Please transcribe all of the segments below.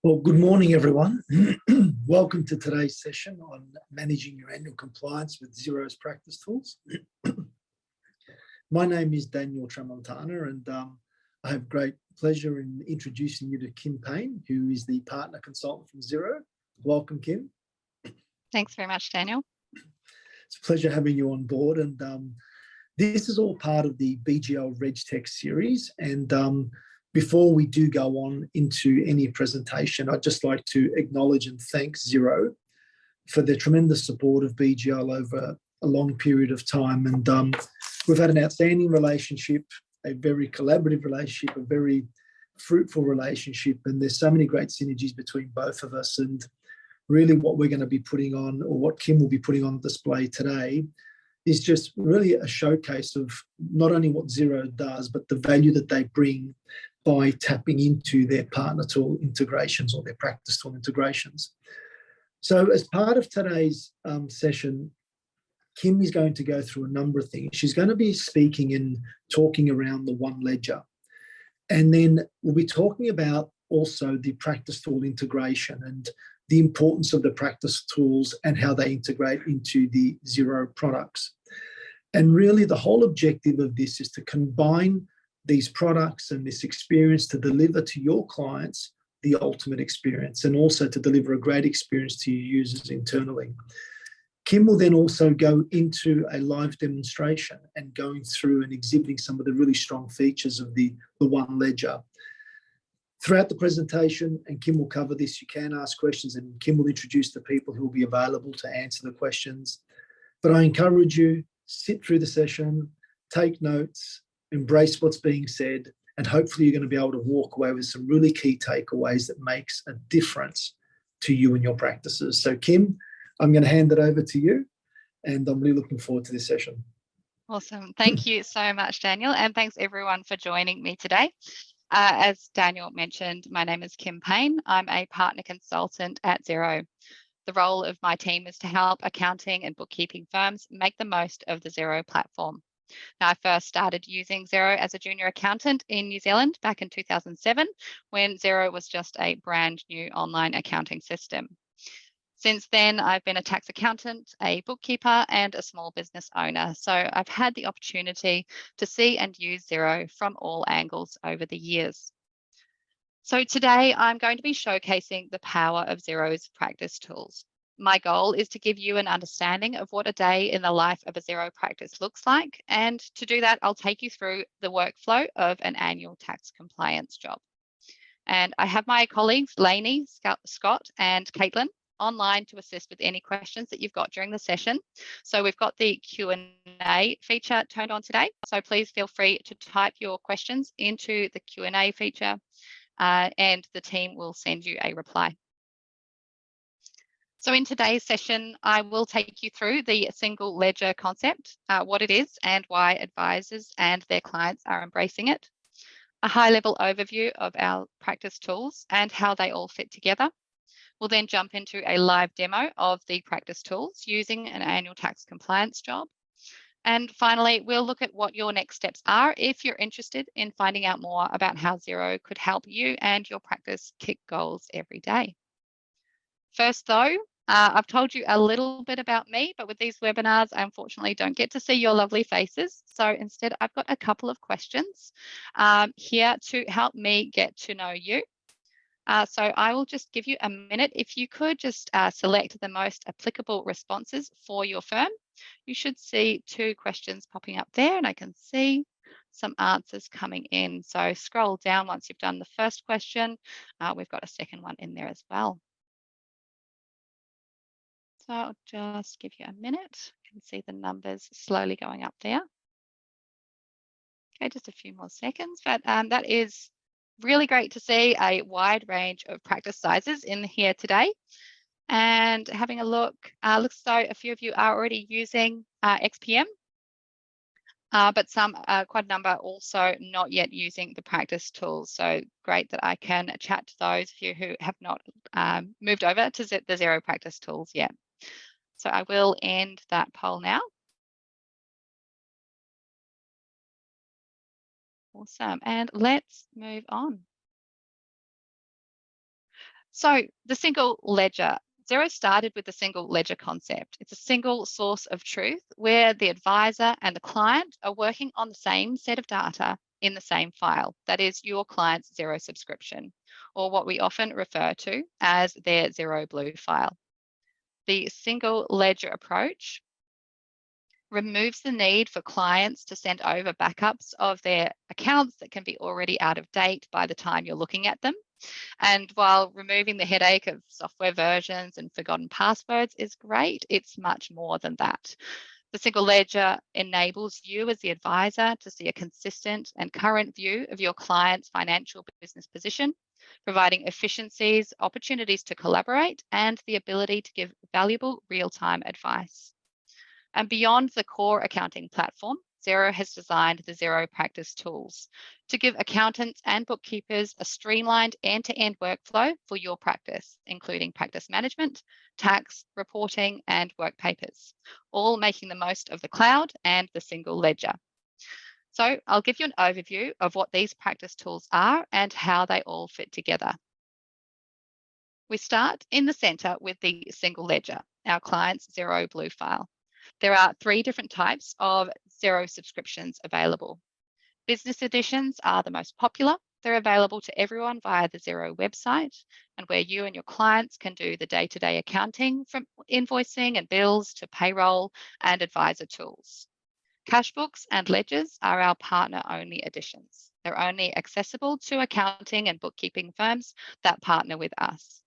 Well, good morning, everyone. Welcome to today's session on managing your annual compliance with Xero's practice tools. My name is Daniel Tramontana, and I have great pleasure in introducing you to Kim Payne, who is the partner consultant from Xero. Welcome, Kim. Thanks very much, Daniel. It's a pleasure having you on board. And this is all part of the BGL RegTech series. And before we do go on into any presentation, I'd just like to acknowledge and thank Xero for their tremendous support of BGL over a long period of time. And we've had an outstanding relationship, a very collaborative relationship, a very fruitful relationship. And there's so many great synergies between both of us. And really what we're going to be putting on, or what Kim will be putting on display today, is just really a showcase of not only what Xero does, but the value that they bring by tapping into their partner tool integrations or their practice tool integrations. So as part of today's session, Kim is going to go through a number of things. She's going to be speaking and talking around the one ledger. And then we'll be talking about also the practice tool integration and the importance of the practice tools and how they integrate into the Xero products. And really the whole objective of this is to combine these products and this experience to deliver to your clients the ultimate experience, and also to deliver a great experience to your users internally. Kim will then also go into a live demonstration and going through and exhibiting some of the really strong features of the one ledger. Throughout the presentation, and Kim will cover this, you can ask questions and Kim will introduce the people who will be available to answer the questions. But I encourage you, sit through the session, take notes, embrace what's being said, and hopefully you're going to be able to walk away with some really key takeaways that makes a difference to you and your practices. So Kim, I'm going to hand it over to you, and I'm really looking forward to this session. Awesome. Thank you so much, Daniel, and thanks everyone for joining me today. As Daniel mentioned, my name is Kim Payne. I'm a partner consultant at Xero. The role of my team is to help accounting and bookkeeping firms make the most of the Xero platform. Now, I first started using Xero as a junior accountant in New Zealand back in 2007, when Xero was just a brand new online accounting system. Since then, I've been a tax accountant, a bookkeeper, and a small business owner. So I've had the opportunity to see and use Xero from all angles over the years. So today, I'm going to be showcasing the power of Xero's practice tools. My goal is to give you an understanding of what a day in the life of a Xero practice looks like. And to do that, I'll take you through the workflow of an annual tax compliance job. And I have my colleagues, Lainey, Scott, and Caitlin online to assist with any questions that you've got during the session. So we've got the Q&A feature turned on today. So please feel free to type your questions into the Q&A feature and the team will send you a reply. So in today's session, I will take you through the single ledger concept, what it is and why advisors and their clients are embracing it, a high-level overview of our practice tools and how they all fit together. We'll then jump into a live demo of the practice tools using an annual tax compliance job. And finally, we'll look at what your next steps are if you're interested in finding out more about how Xero could help you and your practice kick goals every day. First though, I've told you a little bit about me, but with these webinars, I unfortunately don't get to see your lovely faces. So instead, I've got a couple of questions here to help me get to know you. So I will just give you a minute. If you could just select the most applicable responses for your firm. You should see two questions popping up there, and I can see some answers coming in. So scroll down once you've done the first question. We've got a second one in there as well. So I'll just give you a minute. You can see the numbers slowly going up there. Okay, just a few more seconds, but that is really great to see a wide range of practice sizes in here today. And having a look, looks as though a few of you are already using XPM, but some, quite a number also not yet using the practice tools. So great that I can chat to those of you who have not moved over to the Xero practice tools yet. So I will end that poll now. Awesome, and let's move on. So the single ledger. Xero started with the single ledger concept. It's a single source of truth where the advisor and the client are working on the same set of data in the same file. That is your client's Xero subscription, or what we often refer to as their Xero Blue file. The single ledger approach removes the need for clients to send over backups of their accounts that can be already out of date by the time you're looking at them. And while removing the headache of software versions and forgotten passwords is great, it's much more than that. The single ledger enables you as the advisor to see a consistent and current view of your client's financial business position, providing efficiencies, opportunities to collaborate, and the ability to give valuable real-time advice. And beyond the core accounting platform, Xero has designed the Xero Practice Tools to give accountants and bookkeepers a streamlined end-to-end workflow for your practice, including practice management, tax, reporting, and work papers, all making the most of the cloud and the single ledger. So I'll give you an overview of what these practice tools are and how they all fit together. We start in the center with the single ledger, our client's Xero Blue file. There are 3 different types of Xero subscriptions available. Business editions are the most popular. They're available to everyone via the Xero website, and where you and your clients can do the day-to-day accounting from invoicing and bills to payroll and advisor tools. Cashbooks and ledgers are our partner-only editions. They're only accessible to accounting and bookkeeping firms that partner with us.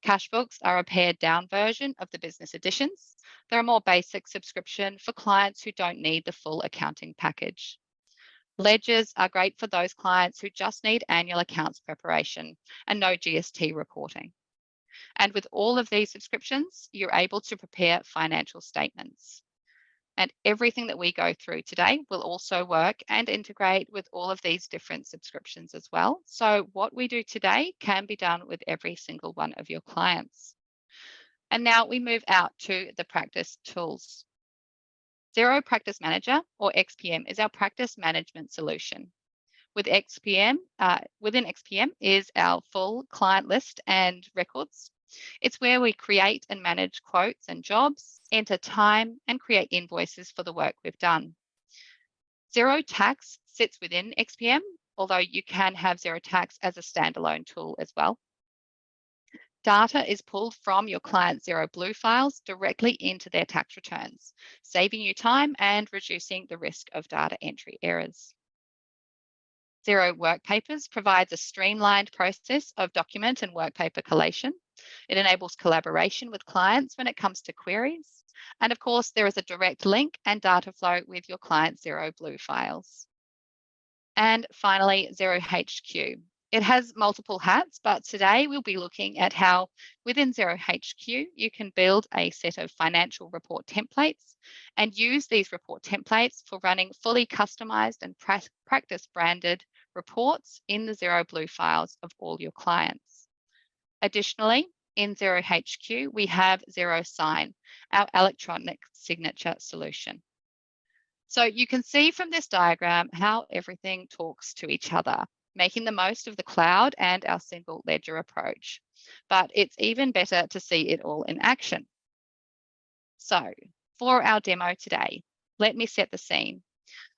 Cashbooks are a pared-down version of the business editions. They're a more basic subscription for clients who don't need the full accounting package. Ledgers are great for those clients who just need annual accounts preparation and no GST reporting. And with all of these subscriptions, you're able to prepare financial statements. And everything that we go through today will also work and integrate with all of these different subscriptions as well. So what we do today can be done with every single one of your clients. And now we move out to the practice tools. Xero Practice Manager, or XPM, is our practice management solution. Within XPM is our full client list and records. It's where we create and manage quotes and jobs, enter time, and create invoices for the work we've done. Xero Tax sits within XPM, although you can have Xero Tax as a standalone tool as well. Data is pulled from your client's Xero Blue files directly into their tax returns, saving you time and reducing the risk of data entry errors. Xero Work Papers provides a streamlined process of document and work paper collation. It enables collaboration with clients when it comes to queries. And of course, there is a direct link and data flow with your client's Xero Blue files. And finally, Xero HQ. It has multiple hats, but today we'll be looking at how within Xero HQ, you can build a set of financial report templates and use these report templates for running fully customized and practice branded reports in the Xero Blue files of all your clients. Additionally, in Xero HQ, we have Xero Sign, our electronic signature solution. So you can see from this diagram how everything talks to each other, making the most of the cloud and our single ledger approach. But it's even better to see it all in action. So for our demo today, let me set the scene.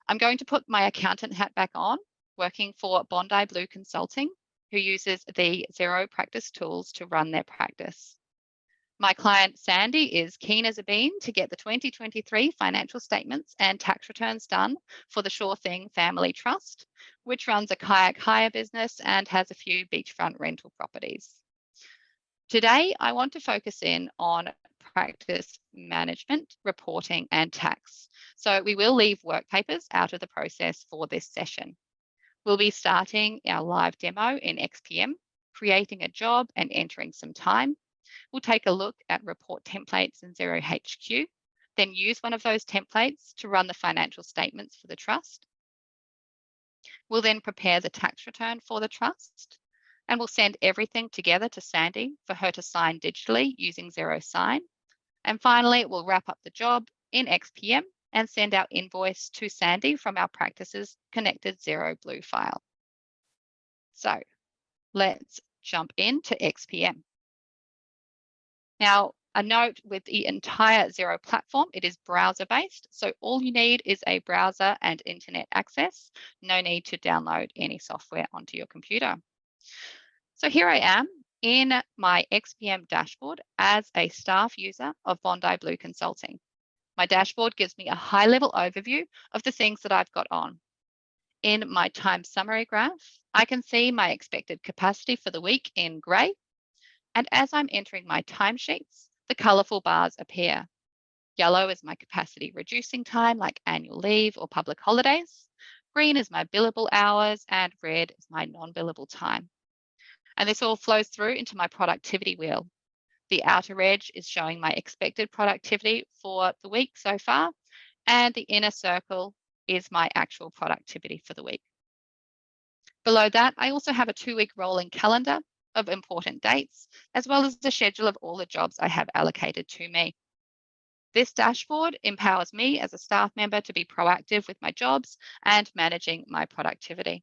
I'm going to put my accountant hat back on, working for Bondi Blue Consulting, who uses the Xero Practice tools to run their practice. My client, Sandy, is keen as a bean to get the 2023 financial statements and tax returns done for the Sure Thing Family Trust, which runs a kayak hire business and has a few beachfront rental properties. Today, I want to focus in on practice management, reporting, and tax. So we will leave work papers out of the process for this session. We'll be starting our live demo in XPM, creating a job and entering some time. We'll take a look at report templates in Xero HQ, then use one of those templates to run the financial statements for the trust. We'll then prepare the tax return for the trust, and we'll send everything together to Sandy for her to sign digitally using Xero Sign. And finally, we'll wrap up the job in XPM and send our invoice to Sandy from our practices connected Xero Blue file. So let's jump into XPM. Now, a note with the entire Xero platform, it is browser-based. So all you need is a browser and internet access. No need to download any software onto your computer. So here I am in my XPM dashboard as a staff user of Bondi Blue Consulting. My dashboard gives me a high-level overview of the things that I've got on. In my time summary graph, I can see my expected capacity for the week in grey. And as I'm entering my timesheets, the colourful bars appear. Yellow is my capacity reducing time, like annual leave or public holidays. Green is my billable hours, and red is my non-billable time. And this all flows through into my productivity wheel. The outer edge is showing my expected productivity for the week so far, and the inner circle is my actual productivity for the week. Below that, I also have a 2-week rolling calendar of important dates, as well as the schedule of all the jobs I have allocated to me. This dashboard empowers me as a staff member to be proactive with my jobs and managing my productivity.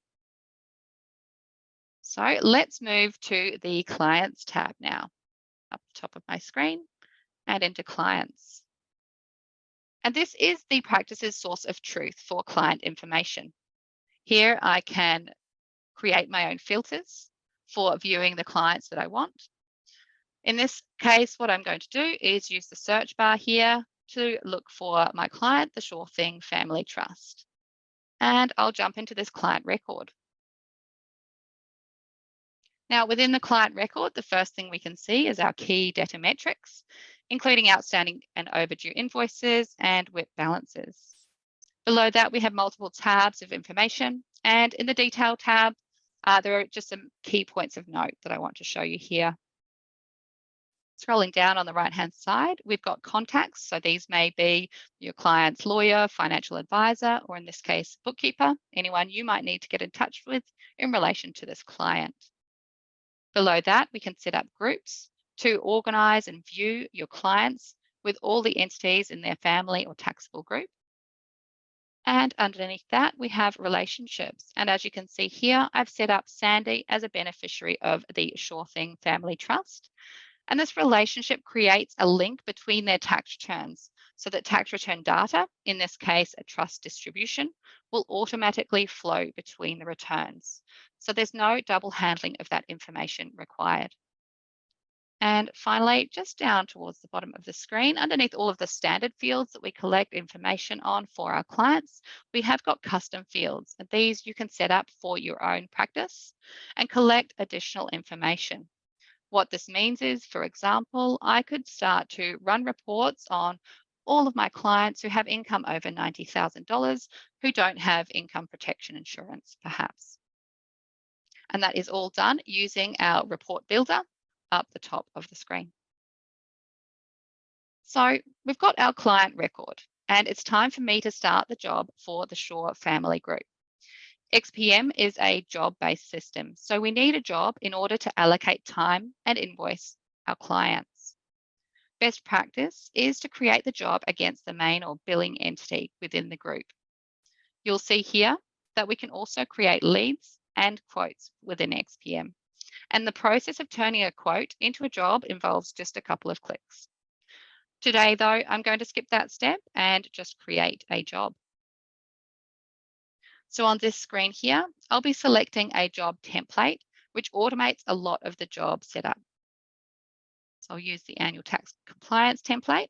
So let's move to the Clients tab now, up the top of my screen and into Clients. And this is the practice's source of truth for client information. Here I can create my own filters for viewing the clients that I want. In this case, what I'm going to do is use the search bar here to look for my client, the Sure Thing Family Trust. And I'll jump into this client record. Now, within the client record, the first thing we can see is our key debtor metrics, including outstanding and overdue invoices and WIP balances. Below that, we have multiple tabs of information. And in the Detail tab, there are just some key points of note that I want to show you here. Scrolling down on the right-hand side, we've got contacts. So these may be your client's lawyer, financial advisor, or in this case, bookkeeper, anyone you might need to get in touch with in relation to this client. Below that, we can set up groups to organize and view your clients with all the entities in their family or taxable group. And underneath that, we have relationships. And as you can see here, I've set up Sandy as a beneficiary of the Sure Thing Family Trust. And this relationship creates a link between their tax returns so that tax return data, in this case, a trust distribution, will automatically flow between the returns. So there's no double handling of that information required. And finally, just down towards the bottom of the screen, underneath all of the standard fields that we collect information on for our clients, we have got custom fields. And these you can set up for your own practice and collect additional information. What this means is, for example, I could start to run reports on all of my clients who have income over $90,000 who don't have income protection insurance, perhaps. And that is all done using our report builder up the top of the screen. So we've got our client record, and it's time for me to start the job for the Sure family group. XPM is a job-based system, so we need a job in order to allocate time and invoice our clients. Best practice is to create the job against the main or billing entity within the group. You'll see here that we can also create leads and quotes within XPM. And the process of turning a quote into a job involves just a couple of clicks. Today, though, I'm going to skip that step and just create a job. So on this screen here, I'll be selecting a job template, which automates a lot of the job setup. So I'll use the annual tax compliance template.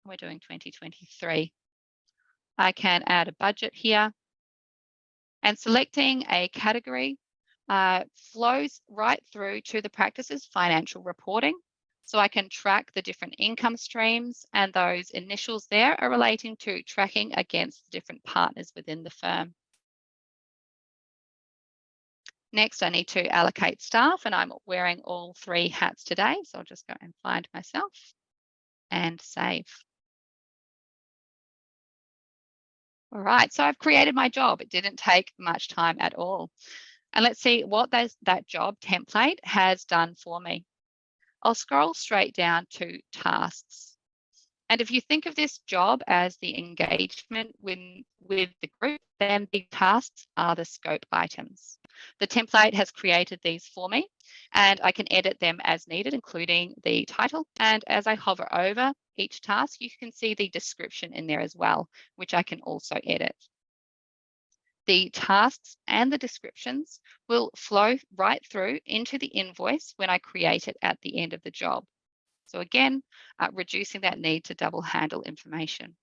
We're doing 2023. I can add a budget here, and selecting a category flows right through to the practice's financial reporting. So I can track the different income streams, and those initials there are relating to tracking against the different partners within the firm. Next, I need to allocate staff, and I'm wearing all 3 hats today. So I'll just go and find myself and save. All right, so I've created my job. It didn't take much time at all. And let's see what that job template has done for me. I'll scroll straight down to tasks. And if you think of this job as the engagement with the group, then the tasks are the scope items. The template has created these for me, and I can edit them as needed, including the title. And as I hover over each task, you can see the description in there as well, which I can also edit. The tasks and the descriptions will flow right through into the invoice when I create it at the end of the job. So again, reducing that need to double handle information.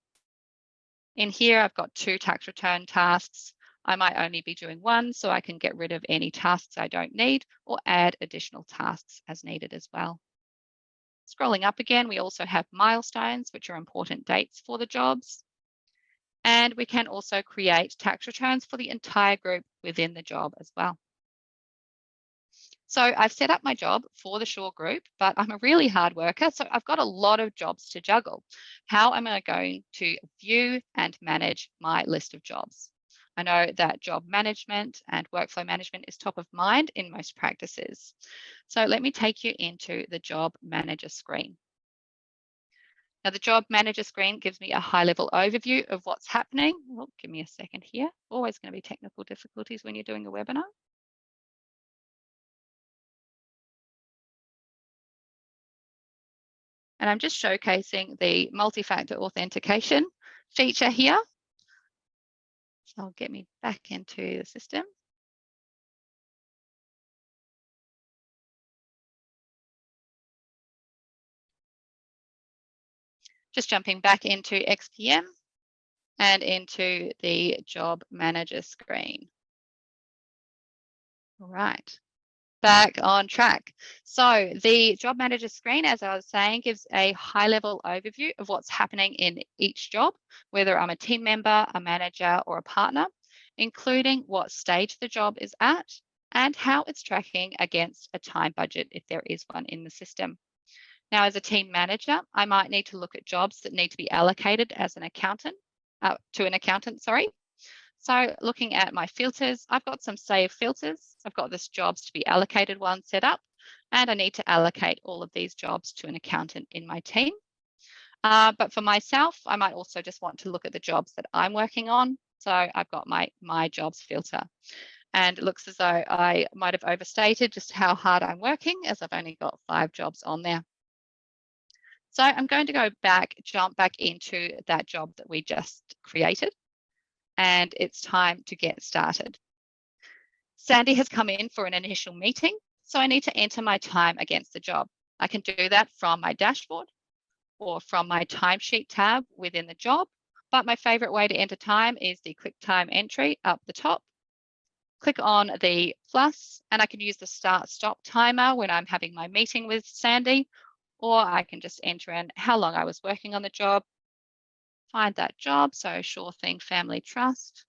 In here, I've got 2 tax return tasks. I might only be doing one, so I can get rid of any tasks I don't need or add additional tasks as needed as well. Scrolling up again, we also have milestones, which are important dates for the jobs. And we can also create tax returns for the entire group within the job as well. So I've set up my job for the Shore group, but I'm a really hard worker, so I've got a lot of jobs to juggle. How am I going to view and manage my list of jobs? I know that job management and workflow management is top of mind in most practices. So let me take you into the job manager screen. Now, the job manager screen gives me a high-level overview of what's happening. Oh, give me a second here. Always going to be technical difficulties when you're doing a webinar. And I'm just showcasing the multi-factor authentication feature here. So I'll get me back into the system. Just jumping back into XPM and into the job manager screen. All right. Back on track. So the job manager screen, as I was saying, gives a high-level overview of what's happening in each job, whether I'm a team member, a manager, or a partner, including what stage the job is at and how it's tracking against a time budget if there is one in the system. Now, as a team manager, I might need to look at jobs that need to be allocated as an accountant, to an accountant, sorry. So looking at my filters, I've got some save filters. I've got this jobs to be allocated one set up, and I need to allocate all of these jobs to an accountant in my team. But for myself, I might also just want to look at the jobs that I'm working on. So I've got my jobs filter. And it looks as though I might have overstated just how hard I'm working, as I've only got 5 jobs on there. So I'm going to jump back into that job that we just created. And it's time to get started. Sandy has come in for an initial meeting, so I need to enter my time against the job. I can do that from my dashboard or from my timesheet tab within the job, but my favorite way to enter time is the quick time entry up the top. Click on the plus, and I can use the start-stop timer when I'm having my meeting with Sandy, or I can just enter in how long I was working on the job, find that job, so Sure Thing Family Trust,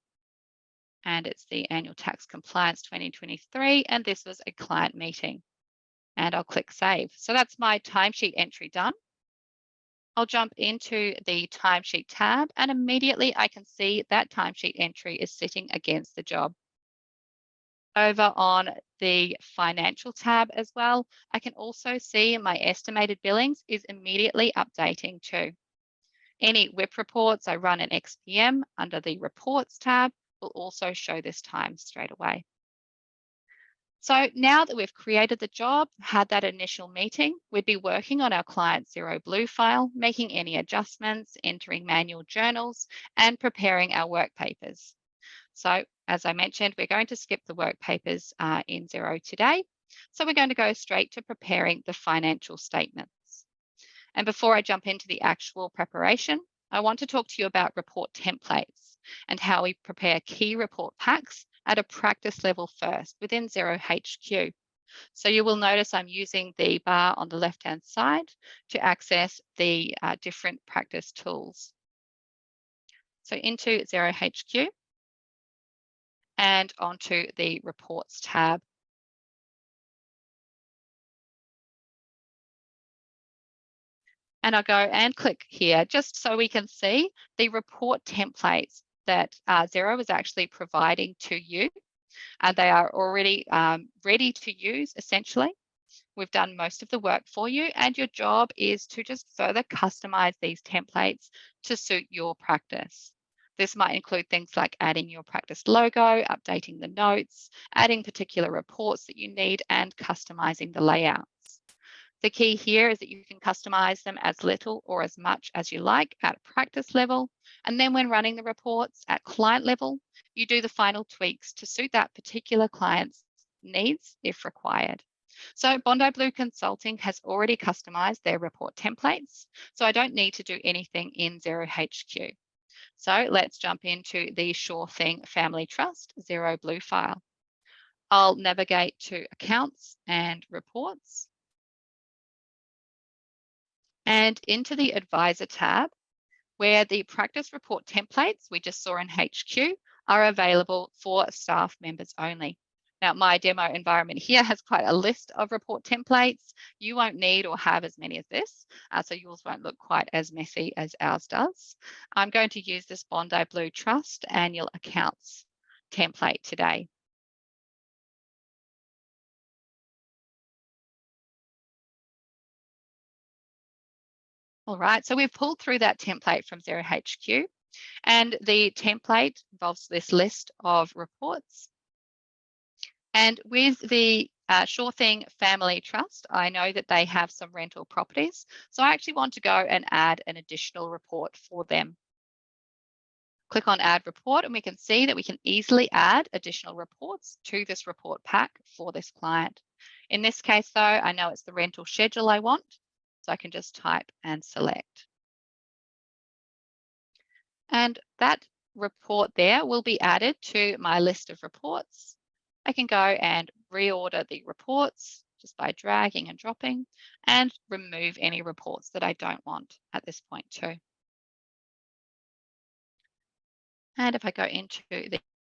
and it's the Annual Tax Compliance 2023, and this was a client meeting. And I'll click Save. So that's my timesheet entry done. I'll jump into the timesheet tab, and immediately I can see that timesheet entry is sitting against the job. Over on the financial tab as well, I can also see my estimated billings is immediately updating too. Any WIP reports I run in XPM under the Reports tab will also show this time straight away. So now that we've created the job, had that initial meeting, we'd be working on our Client Xero Blue file, making any adjustments, entering manual journals, and preparing our work papers. So as I mentioned, we're going to skip the work papers in Xero today. So we're going to go straight to preparing the financial statements. And before I jump into the actual preparation, I want to talk to you about report templates and how we prepare key report packs at a practice level first within Xero HQ. So you will notice I'm using the bar on the left-hand side to access the different practice tools. So into Xero HQ and onto the Reports tab. And I'll go and click here just so we can see the report templates that Xero is actually providing to you. They are already ready to use, essentially. We've done most of the work for you, and your job is to just further customize these templates to suit your practice. This might include things like adding your practice logo, updating the notes, adding particular reports that you need, and customizing the layouts. The key here is that you can customize them as little or as much as you like at practice level. And then when running the reports at client level, you do the final tweaks to suit that particular client's needs if required. So Bondi Blue Consulting has already customized their report templates, so I don't need to do anything in Xero HQ. So let's jump into the Sure Thing Family Trust Xero Blue file. I'll navigate to Accounts and Reports and into the Advisor tab, where the practice report templates we just saw in HQ are available for staff members only. Now, my demo environment here has quite a list of report templates. You won't need or have as many as this, so yours won't look quite as messy as ours does. I'm going to use this Bondi Blue Trust Annual Accounts template today. All right, so we've pulled through that template from Xero HQ, and the template involves this list of reports. And with the Sure Thing Family Trust, I know that they have some rental properties. So I actually want to go and add an additional report for them. Click on Add Report, and we can see that we can easily add additional reports to this report pack for this client. In this case, though, I know it's the rental schedule I want, so I can just type and select. And that report there will be added to my list of reports. I can go and reorder the reports just by dragging and dropping, and remove any reports that I don't want at this point too. And if I go into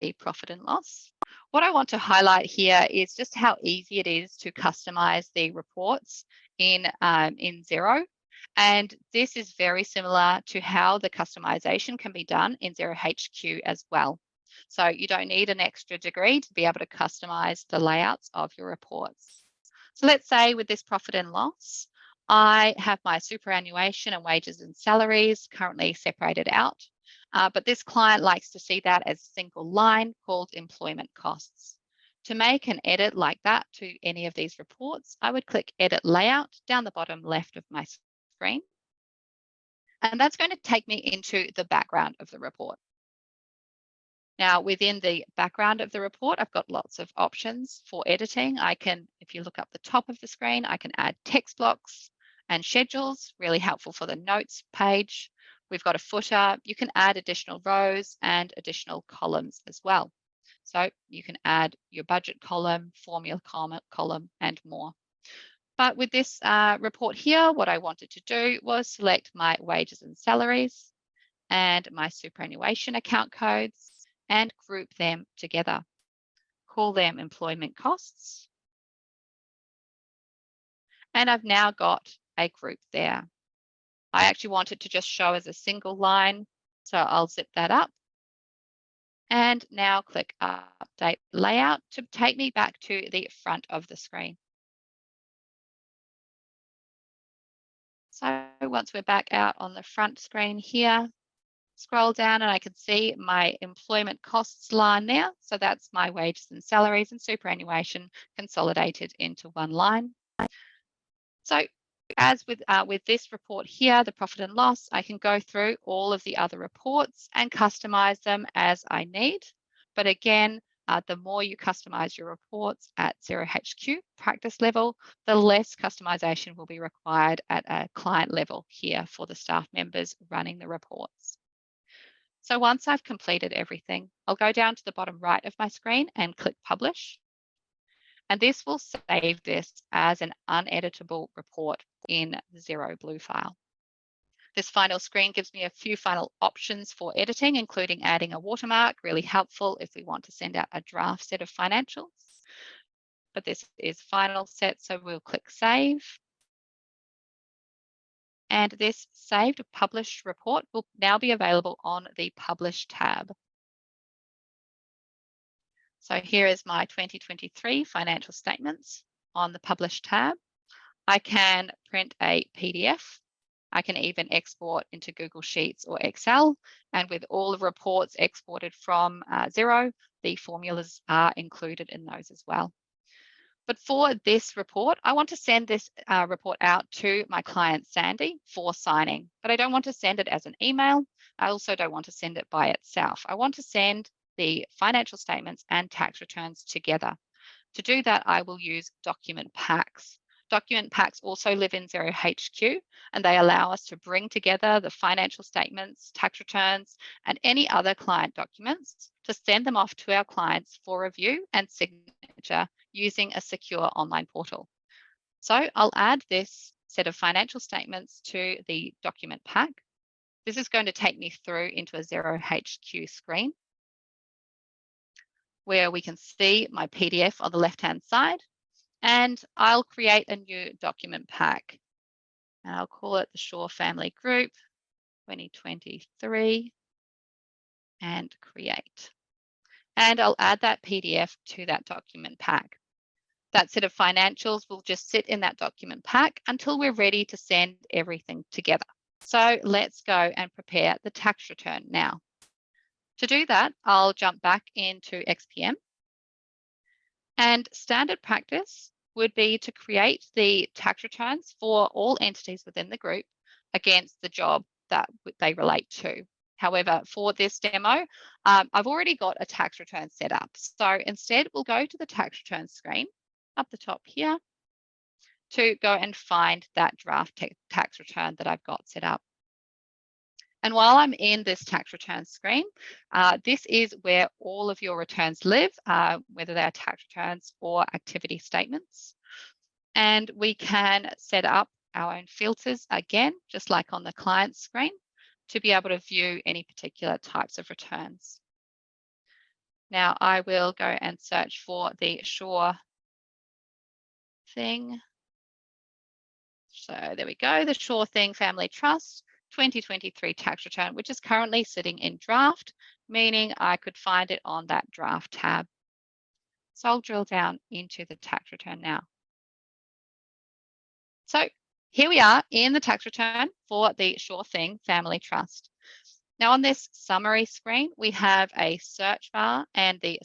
the profit and loss, what I want to highlight here is just how easy it is to customize the reports in Xero. And this is very similar to how the customization can be done in Xero HQ as well. So you don't need an extra degree to be able to customize the layouts of your reports. So let's say with this profit and loss, I have my superannuation and wages and salaries currently separated out, but this client likes to see that as a single line called employment costs. To make an edit like that to any of these reports, I would click Edit Layout down the bottom left of my screen. And that's going to take me into the background of the report. Now, within the background of the report, I've got lots of options for editing. I can, if you look up the top of the screen, I can add text blocks and schedules, really helpful for the notes page. We've got a footer. You can add additional rows and additional columns as well. So you can add your budget column, formula column, and more. But with this report here, what I wanted to do was select my wages and salaries and my superannuation account codes and group them together. Call them employment costs. And I've now got a group there. I actually want it to just show as a single line, so I'll zip that up. And now click Update Layout to take me back to the front of the screen. So once we're back out on the front screen here, scroll down and I can see my employment costs line there. So that's my wages and salaries and superannuation consolidated into one line. So as with this report here, the profit and loss, I can go through all of the other reports and customize them as I need. But again, the more you customize your reports at Xero HQ practice level, the less customization will be required at a client level here for the staff members running the reports. So once I've completed everything, I'll go down to the bottom right of my screen and click Publish. And this will save this as an uneditable report in the Xero Blue file. This final screen gives me a few final options for editing, including adding a watermark, really helpful if we want to send out a draft set of financials. But this is final set, so we'll click Save. And this saved published report will now be available on the Publish tab. So here is my 2023 financial statements on the Publish tab. I can print a PDF I can even export into Google Sheets or Excel. And with all the reports exported from Xero, the formulas are included in those as well. But for this report, I want to send this report out to my client, Sandy, for signing. But I don't want to send it as an email. I also don't want to send it by itself. I want to send the financial statements and tax returns together. To do that, I will use document packs. Document packs also live in Xero HQ, and they allow us to bring together the financial statements, tax returns, and any other client documents to send them off to our clients for review and signature using a secure online portal. So I'll add this set of financial statements to the document pack. This is going to take me through into a Xero HQ screen where we can see my PDF on the left-hand side, and I'll create a new document pack. And I'll call it the Shaw Family Group 2023 and create. And I'll add that PDF to that document pack. That set of financials will just sit in that document pack until we're ready to send everything together. So let's go and prepare the tax return now. To do that, I'll jump back into XPM. And standard practice would be to create the tax returns for all entities within the group against the job that they relate to. However, for this demo, I've already got a tax return set up. So instead, we'll go to the tax return screen up the top here to go and find that draft tax return that I've got set up. And while I'm in this tax return screen, this is where all of your returns live, whether they're tax returns or activity statements. And we can set up our own filters again, just like on the client screen, to be able to view any particular types of returns. Now I will go and search for the Shaw thing. So there we go, the Shaw Thing Family Trust 2023 tax return, which is currently sitting in draft, meaning I could find it on that draft tab. So I'll drill down into the tax return now. So here we are in the tax return for the Shaw Thing Family Trust. Now on this summary screen, we have a search bar and the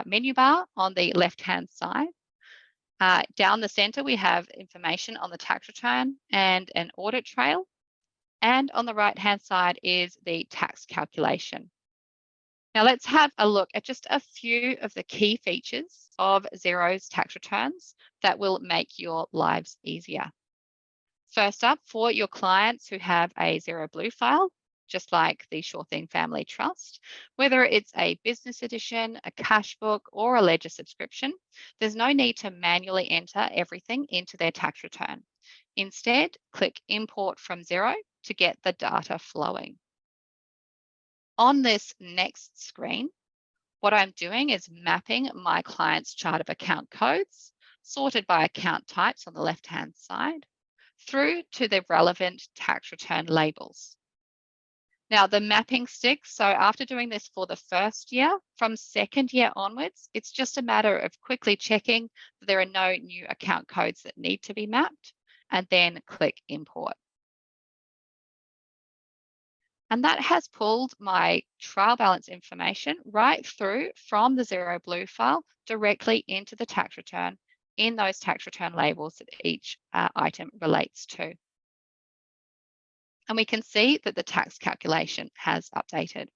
menu bar on the left-hand side. Down the center, we have information on the tax return and an audit trail. And on the right-hand side is the tax calculation. Now let's have a look at just a few of the key features of Xero's tax returns that will make your lives easier. First up, for your clients who have a Xero Blue file, just like the Shaw Thing Family Trust, whether it's a business edition, a cash book, or a ledger subscription, there's no need to manually enter everything into their tax return. Instead, click Import from Xero to get the data flowing. On this next screen, what I'm doing is mapping my client's chart of account codes, sorted by account types on the left-hand side, through to the relevant tax return labels. Now the mapping sticks, so after doing this for the first year, from second year onwards, it's just a matter of quickly checking that there are no new account codes that need to be mapped, and then click Import. And that has pulled my trial balance information right through from the Xero Blue file directly into the tax return in those tax return labels that each item relates to. And we can see that the tax calculation has updated.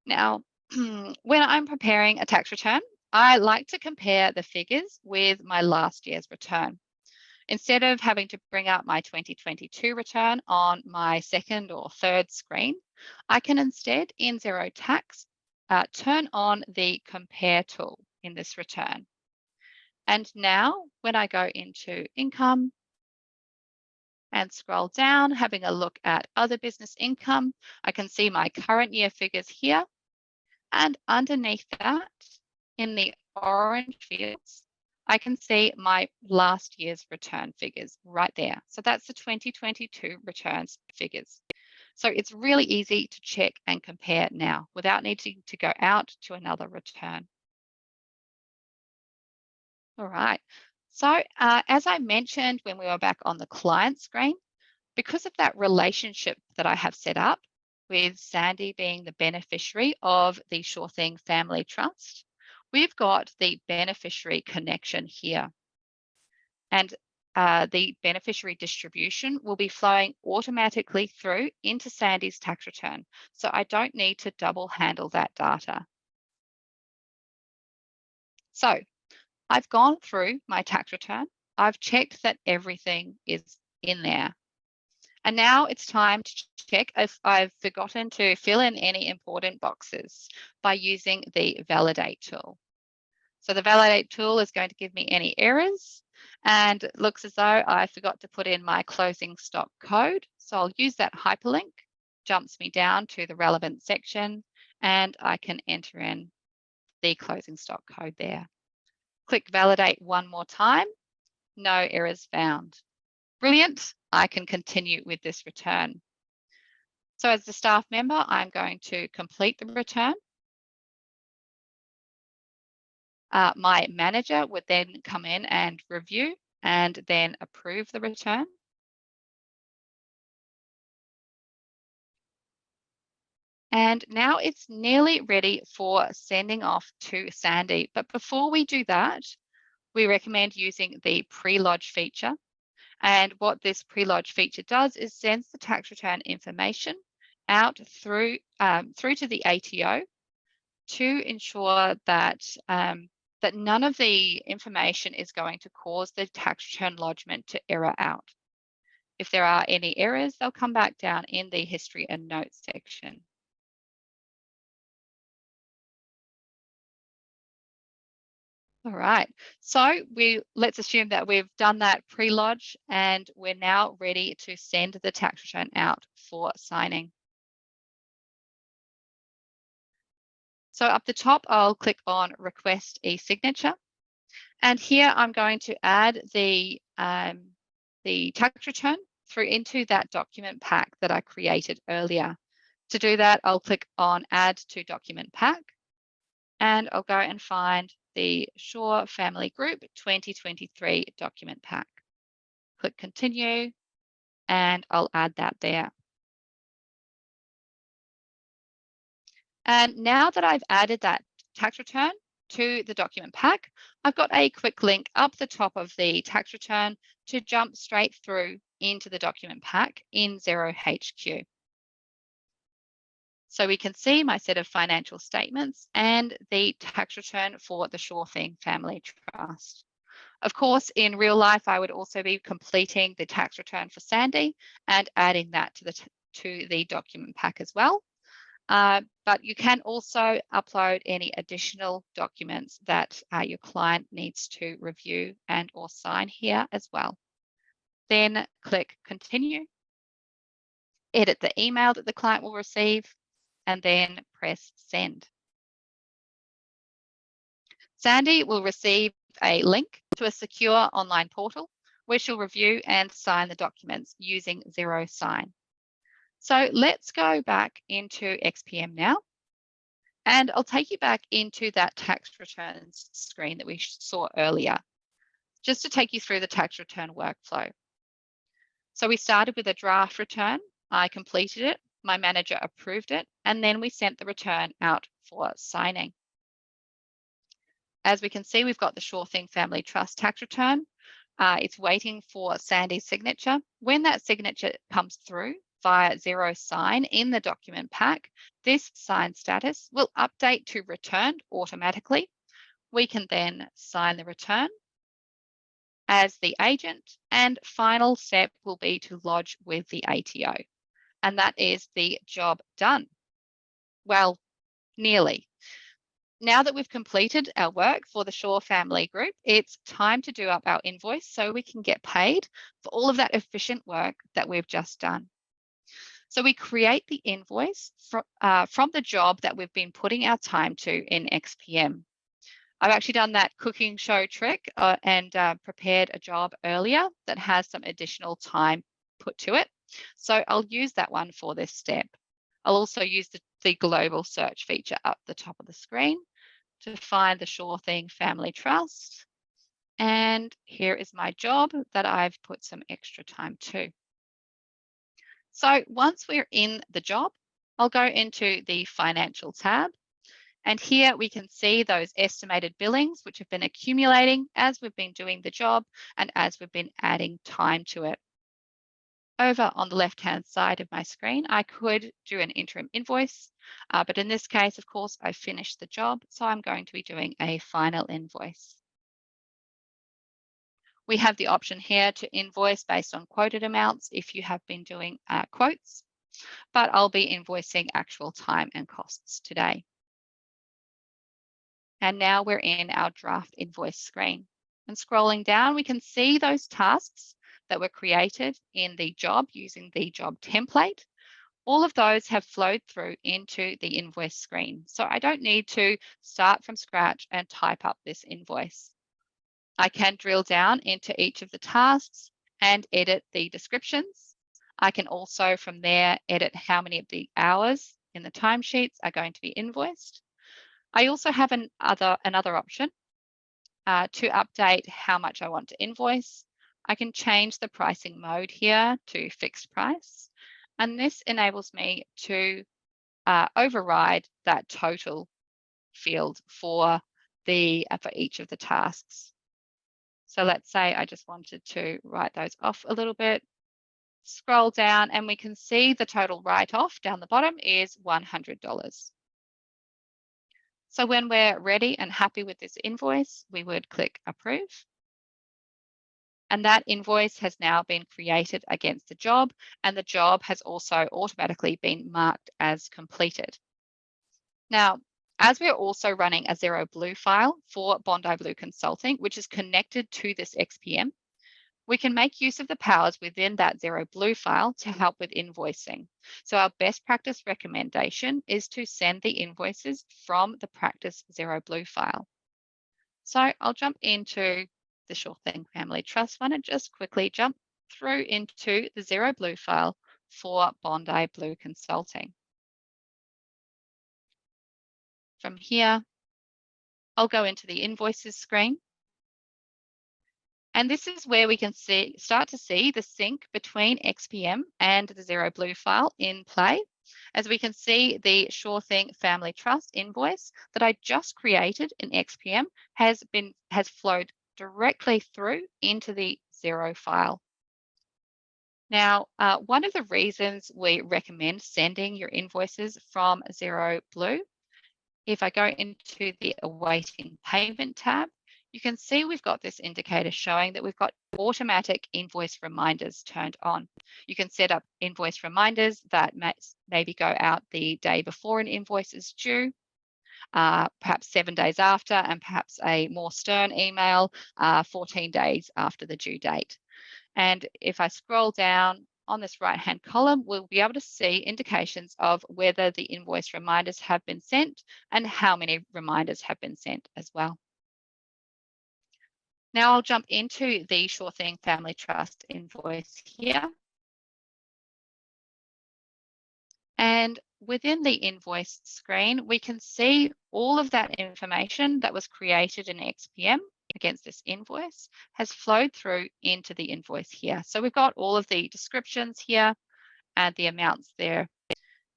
Now, when I'm preparing a tax return, I like to compare the figures with my last year's return. Instead of having to bring up my 2022 return on my second or third screen, I can instead, in Xero Tax, turn on the Compare tool in this return. And now, when I go into Income and scroll down, having a look at Other Business Income, I can see my current year figures here. And underneath that, in the orange fields, I can see my last year's return figures right there. So that's the 2022 returns figures. So it's really easy to check and compare now without needing to go out to another return. All right, So as I mentioned when we were back on the client screen, because of that relationship that I have set up with Sandy being the beneficiary of the Sure Thing Family Trust, we've got the beneficiary connection here. And the beneficiary distribution will be flowing automatically through into Sandy's tax return. So I don't need to double handle that data. So I've gone through my tax return. I've checked that everything is in there. And now it's time to check if I've forgotten to fill in any important boxes by using the validate tool. So the validate tool is going to give me any errors, and it looks as though I forgot to put in my closing stock code. So I'll use that hyperlink, jumps me down to the relevant section, and I can enter in the closing stock code there. Click validate one more time, no errors found. Brilliant, I can continue with this return. So as the staff member, I'm going to complete the return. My manager would then come in and review and then approve the return. And now it's nearly ready for sending off to Sandy. But before we do that, we recommend using the pre-lodge feature. And what this pre-lodge feature does is sends the tax return information out through to the ATO to ensure that that none of the information is going to cause the tax return lodgement to error out. If there are any errors, they'll come back down in the history and notes section. All right, so let's assume that we've done that pre-lodge and we're now ready to send the tax return out for signing. So up the top, I'll click on Request e-signature. And here I'm going to add the tax return through into that document pack that I created earlier. To do that, I'll click on Add to Document Pack, and I'll go and find the Sure Family Group 2023 document pack. Click Continue, and I'll add that there. And now that I've added that tax return to the document pack, I've got a quick link up the top of the tax return to jump straight through into the document pack in Xero HQ. So we can see my set of financial statements and the tax return for the Sure Thing Family Trust. Of course, in real life, I would also be completing the tax return for Sandy and adding that to the document pack as well. But you can also upload any additional documents that your client needs to review and or sign here as well. Then click Continue, edit the email that the client will receive, and then press Send. Sandy will receive a link to a secure online portal where she'll review and sign the documents using Xero Sign. So let's go back into XPM now. And I'll take you back into that tax returns screen that we saw earlier, just to take you through the tax return workflow. So we started with a draft return. I completed it, my manager approved it, and then we sent the return out for signing. As we can see, we've got the Sure Thing Family Trust tax return. It's waiting for Sandy's signature. When that signature comes through via Xero Sign in the document pack, this sign status will update to returned automatically. We can then sign the return as the agent, and final step will be to lodge with the ATO. And that is the job done. Well, nearly. Now that we've completed our work for the Sure Family Group, it's time to do up our invoice so we can get paid for all of that efficient work that we've just done. So we create the invoice from the job that we've been putting our time to in XPM. I've actually done that cooking show trick and prepared a job earlier that has some additional time put to it. So I'll use that one for this step. I'll also use the global search feature up the top of the screen to find the Sure Thing Family Trust. And here is my job that I've put some extra time to. So once we're in the job, I'll go into the financial tab. And here we can see those estimated billings, which have been accumulating as we've been doing the job and as we've been adding time to it. Over on the left-hand side of my screen, I could do an interim invoice, but in this case, of course, I finished the job, so I'm going to be doing a final invoice. We have the option here to invoice based on quoted amounts if you have been doing quotes, but I'll be invoicing actual time and costs today. And now we're in our draft invoice screen. And scrolling down, we can see those tasks that were created in the job using the job template. All of those have flowed through into the invoice screen. So I don't need to start from scratch and type up this invoice. I can drill down into each of the tasks and edit the descriptions. I can also from there edit how many of the hours in the timesheets are going to be invoiced. I also have another option to update how much I want to invoice. I can change the pricing mode here to fixed price, and this enables me to override that total field for each of the tasks. So let's say I just wanted to write those off a little bit. Scroll down and we can see the total write-off down the bottom is $100. So when we're ready and happy with this invoice, we would click approve. And that invoice has now been created against the job, and the job has also automatically been marked as completed. Now, as we're also running a Xero Blue file for Bondi Blue Consulting, which is connected to this XPM, we can make use of the powers within that Xero Blue file to help with invoicing. So our best practice recommendation is to send the invoices from the Practice Xero Blue file. So I'll jump into the Sure Thing Family Trust one and just quickly jump through into the Xero Blue file for Bondi Blue Consulting. From here, I'll go into the invoices screen. And this is where we can start to see the sync between XPM and the Xero Blue file in play. As we can see, the Sure Thing Family Trust invoice that I just created in XPM has flowed directly through into the Xero file. Now, one of the reasons we recommend sending your invoices from Xero Blue, if I go into the Awaiting Payment tab, you can see we've got this indicator showing that we've got automatic invoice reminders turned on. You can set up invoice reminders that maybe go out the day before an invoice is due, perhaps 7 days after, and perhaps a more stern email 14 days after the due date. And if I scroll down on this right-hand column, we'll be able to see indications of whether the invoice reminders have been sent and how many reminders have been sent as well. Now I'll jump into the Sure Thing Family Trust invoice here. And within the invoice screen, we can see all of that information that was created in XPM against this invoice has flowed through into the invoice here. So we've got all of the descriptions here and the amounts there.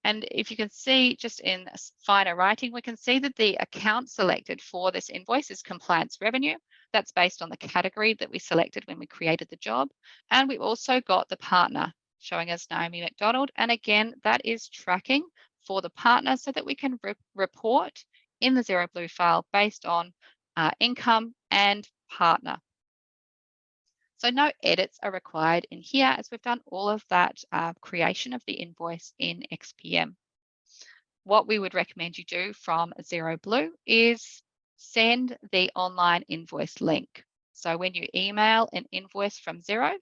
And if you can see just in finer writing, we can see that the account selected for this invoice is compliance revenue. That's based on the category that we selected when we created the job. And we've also got the partner showing us Naomi McDonald. And again, that is tracking for the partner so that we can report in the Xero Blue file based on income and partner. So no edits are required in here as we've done all of that creation of the invoice in XPM. What we would recommend you do from Xero Blue is send the online invoice link. So when you email an invoice from Xero,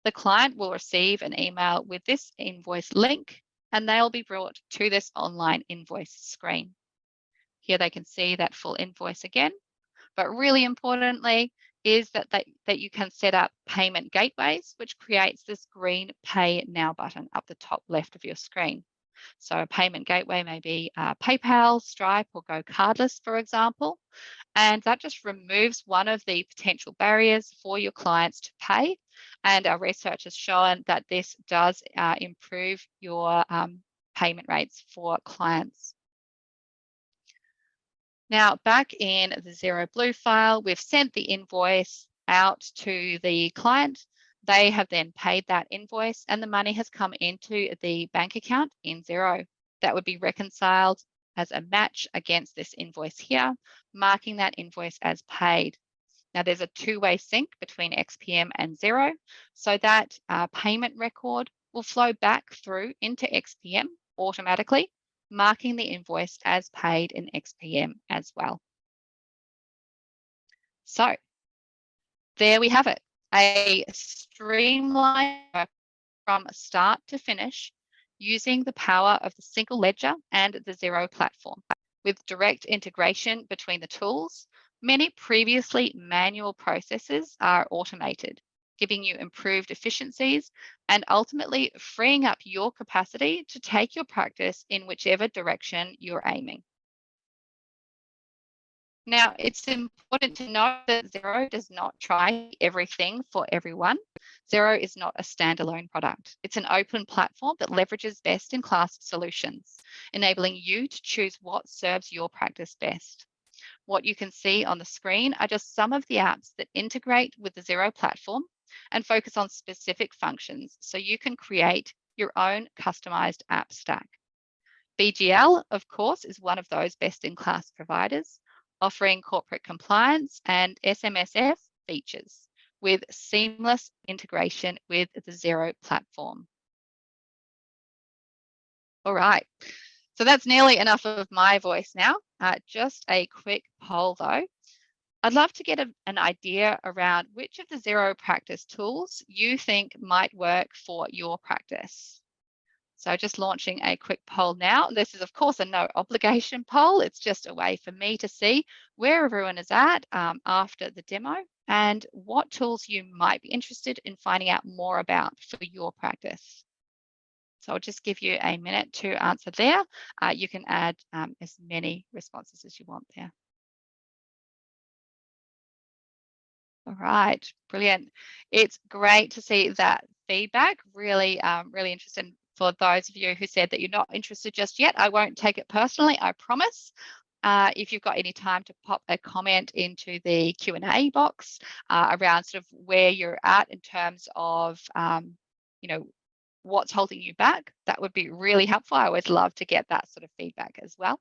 the client will receive an email with this invoice link and they'll be brought to this online invoice screen. Here they can see that full invoice again, but really importantly, is that you can set up payment gateways, which creates this green Pay Now button up the top left of your screen. So a payment gateway may be PayPal, Stripe, or Go Cardless, for example. And that just removes one of the potential barriers for your clients to pay. And our research has shown that this does improve your payment rates for clients. Now, back in the Xero Blue file, we've sent the invoice out to the client. They have then paid that invoice and the money has come into the bank account in Xero. That would be reconciled as a match against this invoice here, marking that invoice as paid. Now, there's a two-way sync between XPM and Xero, so that payment record will flow back through into XPM automatically, marking the invoice as paid in XPM as well. So there we have it, a streamlined from start to finish using the power of the single ledger and the Xero platform. With direct integration between the tools, many previously manual processes are automated, giving you improved efficiencies and ultimately freeing up your capacity to take your practice in whichever direction you're aiming. Now, it's important to note that Xero does not try everything for everyone. Xero is not a standalone product. It's an open platform that leverages best-in-class solutions, enabling you to choose what serves your practice best. What you can see on the screen are just some of the apps that integrate with the Xero platform and focus on specific functions so you can create your own customized app stack. BGL, of course, is one of those best-in-class providers, offering corporate compliance and SMSF features with seamless integration with the Xero platform. All right, so that's nearly enough of my voice now. Just a quick poll though. I'd love to get an idea around which of the Xero practice tools you think might work for your practice. So just launching a quick poll now. This is, of course, a no obligation poll. It's just a way for me to see where everyone is at after the demo and what tools you might be interested in finding out more about for your practice. So I'll just give you a minute to answer there. You can add as many responses as you want there. All right, brilliant. It's great to see that feedback. Really, really interested. For those of you who said that you're not interested just yet, I won't take it personally, I promise. If you've got any time to pop a comment into the Q&A box around sort of where you're at in terms of, you know, what's holding you back, that would be really helpful. I always love to get that sort of feedback as well.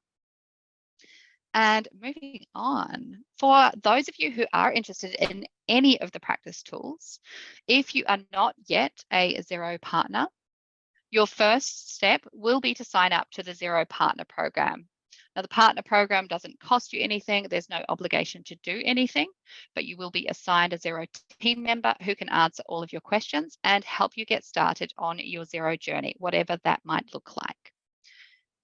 And moving on, for those of you who are interested in any of the practice tools, if you are not yet a Xero partner, your first step will be to sign up to the Xero Partner Program. Now, the Partner Program doesn't cost you anything. There's no obligation to do anything, but you will be assigned a Xero team member who can answer all of your questions and help you get started on your Xero journey, whatever that might look like.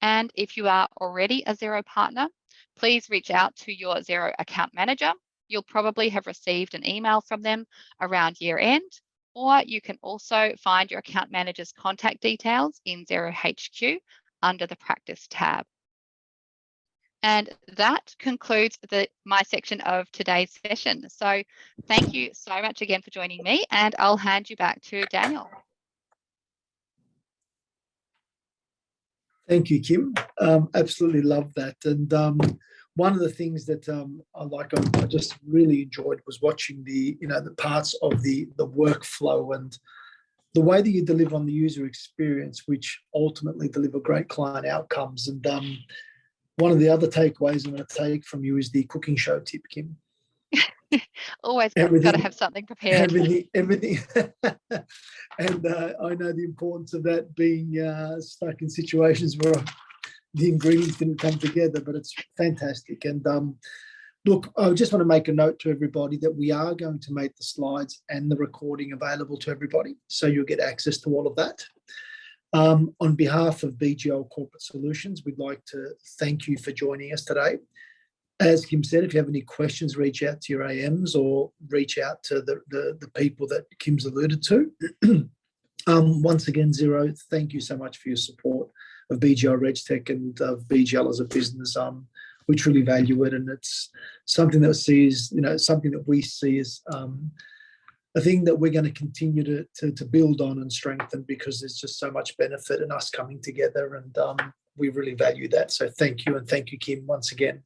And if you are already a Xero partner, please reach out to your Xero account manager. You'll probably have received an email from them around year end, or you can also find your account manager's contact details in Xero HQ under the Practice tab. And that concludes my section of today's session. So thank you so much again for joining me, and I'll hand you back to Daniel. Thank you, Kim. Absolutely love that. And one of the things that I just really enjoyed was watching the parts of the workflow and the way that you deliver on the user experience, which ultimately deliver great client outcomes. And one of the other takeaways I'm going to take from you is the cooking show tip, Kim. Always got to have something prepared. Everything. And I know the importance of that, being stuck in situations where the ingredients didn't come together, but it's fantastic. And look, I just want to make a note to everybody that we are going to make the slides and the recording available to everybody, so you'll get access to all of that. On behalf of BGL Corporate Solutions, we'd like to thank you for joining us today. As Kim said, if you have any questions, reach out to your AMs or reach out to the people that Kim's alluded to. Once again, Xero, thank you so much for your support. BGL RegTech and of BGL as a business. We truly value it, and it's something that we see as a thing that we're going to continue to build on and strengthen, because there's just so much benefit in us coming together, and we really value that. So thank you, and thank you, Kim, once again.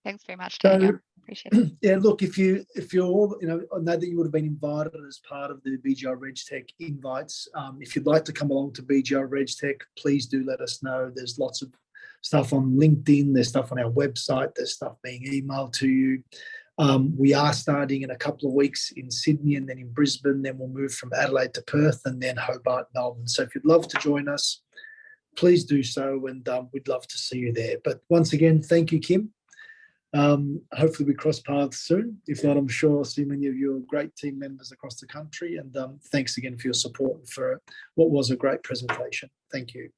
Thanks very much, Daniel. Appreciate it. Yeah, look, if you're all, I know that you would have been invited as part of the BGL RegTech invites. If you'd like to come along to BGL RegTech, please do let us know. There's lots of stuff on LinkedIn, there's stuff on our website, there's stuff being emailed to you. We are starting in a couple of weeks in Sydney, and then in Brisbane, then we'll move from Adelaide to Perth, and then Hobart, Melbourne. So if you'd love to join us, please do so, and we'd love to see you there. But once again, thank you, Kim. Hopefully we cross paths soon. If not, I'm sure I'll see many of your great team members across the country. And thanks again for your support for what was a great presentation. Thank you.